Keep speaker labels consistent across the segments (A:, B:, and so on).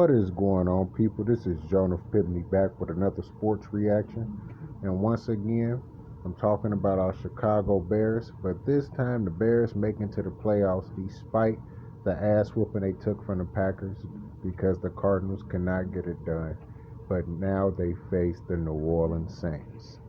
A: What is going on, people? This is Jonah Pitney back with another sports reaction. And once again, I'm talking about our Chicago Bears, but this time the Bears make it to the playoffs despite the ass whooping they took from the Packers because the Cardinals could not get it done. But now they face the New Orleans Saints.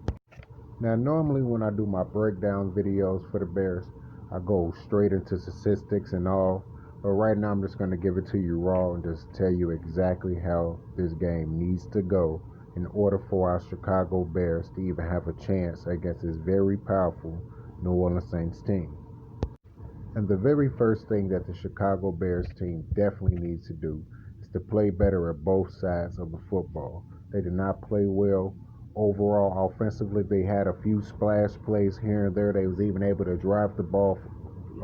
A: Now, normally when I do my breakdown videos for the Bears, I go straight into statistics and all. But right now, I'm just going to give it to you raw and just tell you exactly how this game needs to go in order for our Chicago Bears to even have a chance against this very powerful New Orleans Saints team. And the very first thing that the Chicago Bears team definitely needs to do is to play better at both sides of the football. They did not play well overall offensively. They had a few splash plays here and there. They was even able to drive the ball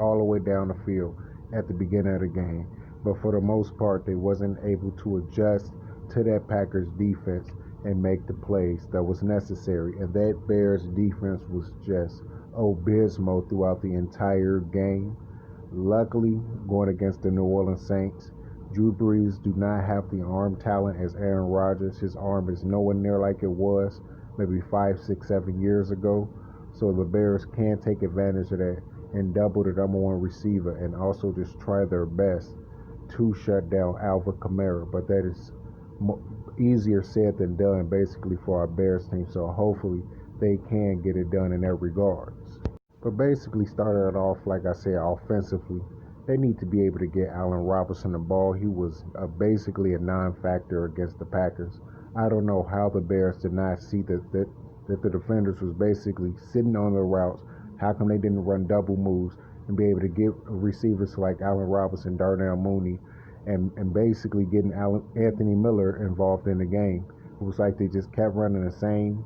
A: all the way down the field at the beginning of the game, but for the most part they wasn't able to adjust to that Packers defense and make the plays that was necessary, and that Bears defense was just abysmal throughout the entire game. Luckily, going against the New Orleans Saints, Drew Brees do not have the arm talent as Aaron Rodgers. His arm is nowhere near like it was maybe 5, 6, 7 years ago, so the Bears can take advantage of that and double the number one receiver and also just try their best to shut down Alvin Kamara. But that is easier said than done basically for our Bears team. So hopefully they can get it done in that regards. But basically starting it off, like I said, offensively, they need to be able to get Allen Robinson the ball. He was basically a non-factor against the Packers. I don't know how the Bears did not see that the defenders was basically sitting on their routes. How come they didn't run double moves and be able to get receivers like Allen Robinson, Darnell Mooney, and basically getting Anthony Miller involved in the game? It was like they just kept running the same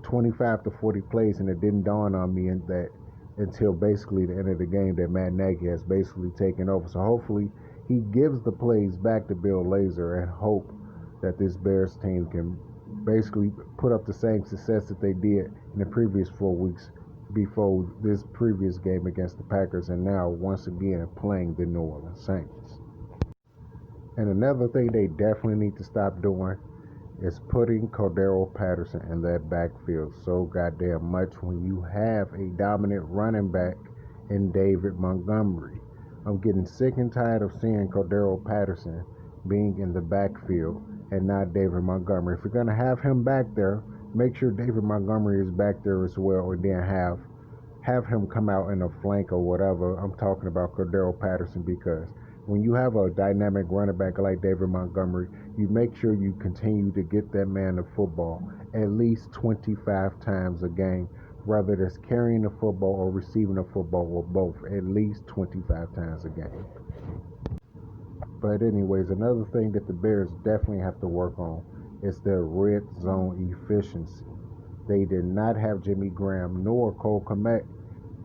A: 25 to 40 plays, and it didn't dawn on me until basically the end of the game that Matt Nagy has basically taken over. So hopefully he gives the plays back to Bill Lazor and hope that this Bears team can basically put up the same success that they did in the previous 4 weeks before this previous game against the Packers, and now once again playing the New Orleans Saints. And another thing they definitely need to stop doing is putting Cordero Patterson in that backfield so goddamn much when you have a dominant running back in David Montgomery. I'm getting sick and tired of seeing Cordero Patterson being in the backfield and not David Montgomery. If you're going to have him back there, make sure David Montgomery is back there as well, and then have him come out in a flank or whatever. I'm talking about Cordero Patterson, because when you have a dynamic running back like David Montgomery, you make sure you continue to get that man the football at least 25 times a game, whether that's carrying the football or receiving the football, or both, at least 25 times a game. But anyways, another thing that the Bears definitely have to work on is their red zone efficiency. They did not have Jimmy Graham nor Cole Kmet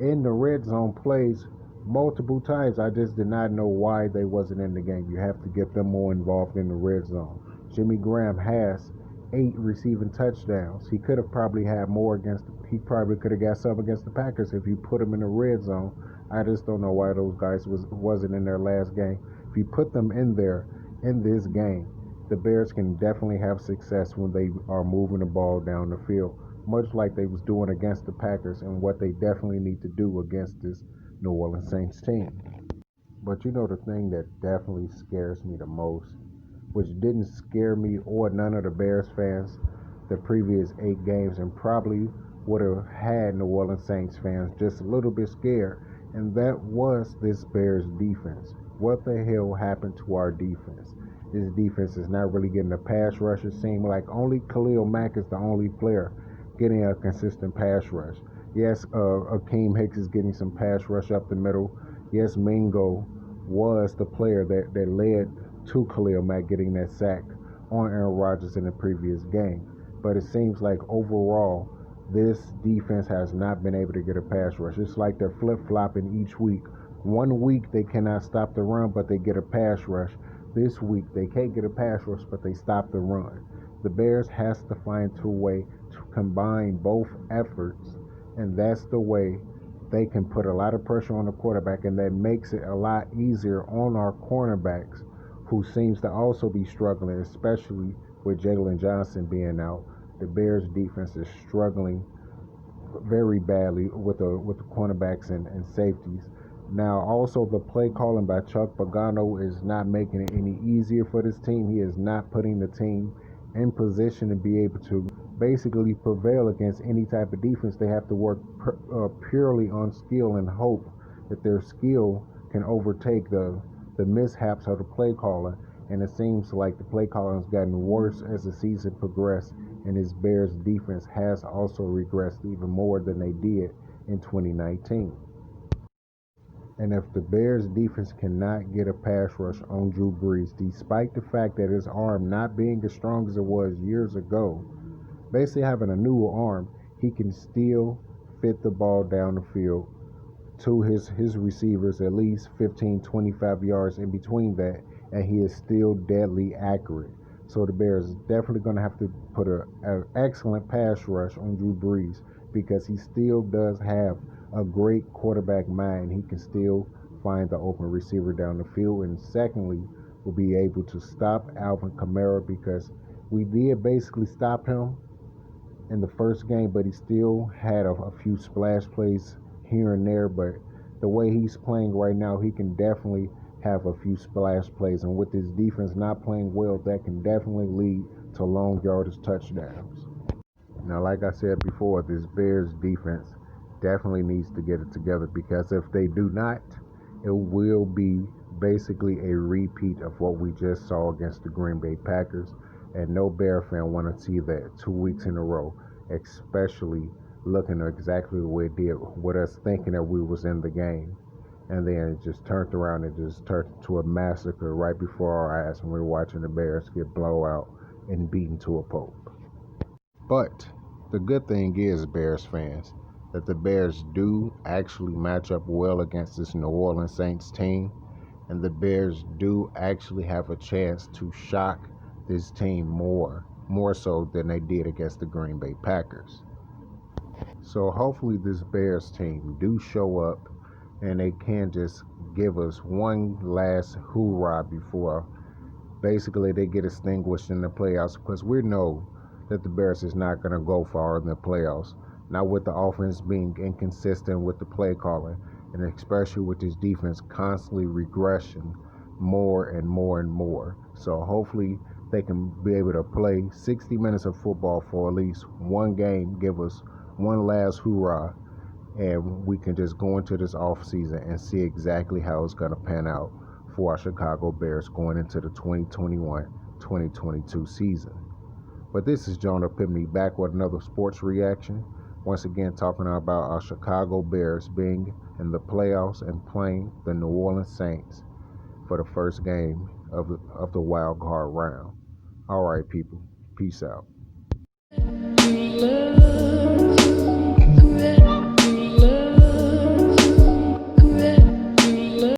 A: in the red zone plays multiple times. I just did not know why they wasn't in the game. You have to get them more involved in the red zone. Jimmy Graham has 8 receiving touchdowns. He could have probably had more he probably could have got some against the Packers if you put him in the red zone. I just don't know why those guys wasn't in their last game. If you put them in there in this game, the Bears can definitely have success when they are moving the ball down the field, much like they was doing against the Packers, and what they definitely need to do against this New Orleans Saints team. But you know the thing that definitely scares me the most, which didn't scare me or none of the Bears fans the previous 8 games, and probably would have had New Orleans Saints fans just a little bit scared, and that was this Bears defense. What the hell happened to our defense? This defense is not really getting a pass rush. It seems like only Khalil Mack is the only player getting a consistent pass rush. Yes, Akeem Hicks is getting some pass rush up the middle. Yes, Mingo was the player that led to Khalil Mack getting that sack on Aaron Rodgers in the previous game. But it seems like overall, this defense has not been able to get a pass rush. It's like they're flip-flopping each week. One week they cannot stop the run, but they get a pass rush. This week they can't get a pass rush, but they stop the run. The Bears has to find a way to combine both efforts, and that's the way they can put a lot of pressure on the quarterback, and that makes it a lot easier on our cornerbacks who seems to also be struggling, especially with Jalen Johnson being out. The Bears defense is struggling very badly with the cornerbacks and safeties. Now, also the play calling by Chuck Pagano is not making it any easier for this team. He is not putting the team in position to be able to basically prevail against any type of defense. They have to work purely on skill and hope that their skill can overtake the mishaps of the play calling. And it seems like the play calling has gotten worse as the season progressed, and his Bears defense has also regressed even more than they did in 2019. And if the Bears defense cannot get a pass rush on Drew Brees, despite the fact that his arm not being as strong as it was years ago, basically having a newer arm, he can still fit the ball down the field to his receivers at least 15, 25 yards in between that, and he is still deadly accurate. So the Bears definitely going to have to put an excellent pass rush on Drew Brees, because he still does have a great quarterback mind. He can still find the open receiver down the field. And secondly, will be able to stop Alvin Kamara, because we did basically stop him in the first game, but he still had a few splash plays here and there. But the way he's playing right now, he can definitely have a few splash plays. And with his defense not playing well, that can definitely lead to long yardage touchdowns. Now, like I said before, this Bears defense definitely needs to get it together, because if they do not, it will be basically a repeat of what we just saw against the Green Bay Packers. And no Bear fan want to see that 2 weeks in a row, especially looking exactly the way it did, with us thinking that we was in the game, and then it just turned around and just turned into a massacre right before our eyes when we were watching the Bears get blown out and beaten to a pulp. But the good thing is, Bears fans, that the Bears do actually match up well against this New Orleans Saints team, and the Bears do actually have a chance to shock this team more so than they did against the Green Bay Packers. So hopefully this Bears team do show up, and they can just give us one last hoorah before basically they get extinguished in the playoffs, because we know that the Bears is not going to go far in the playoffs. Now, with the offense being inconsistent with the play calling, and especially with this defense constantly regression more and more and more. So hopefully they can be able to play 60 minutes of football for at least one game, give us one last hoorah, and we can just go into this offseason and see exactly how it's going to pan out for our Chicago Bears going into the 2021-2022 season. But this is John Pibney back with another sports reaction. Once again, talking about our Chicago Bears being in the playoffs and playing the New Orleans Saints for the first game of the wild card round. All right, people. Peace out.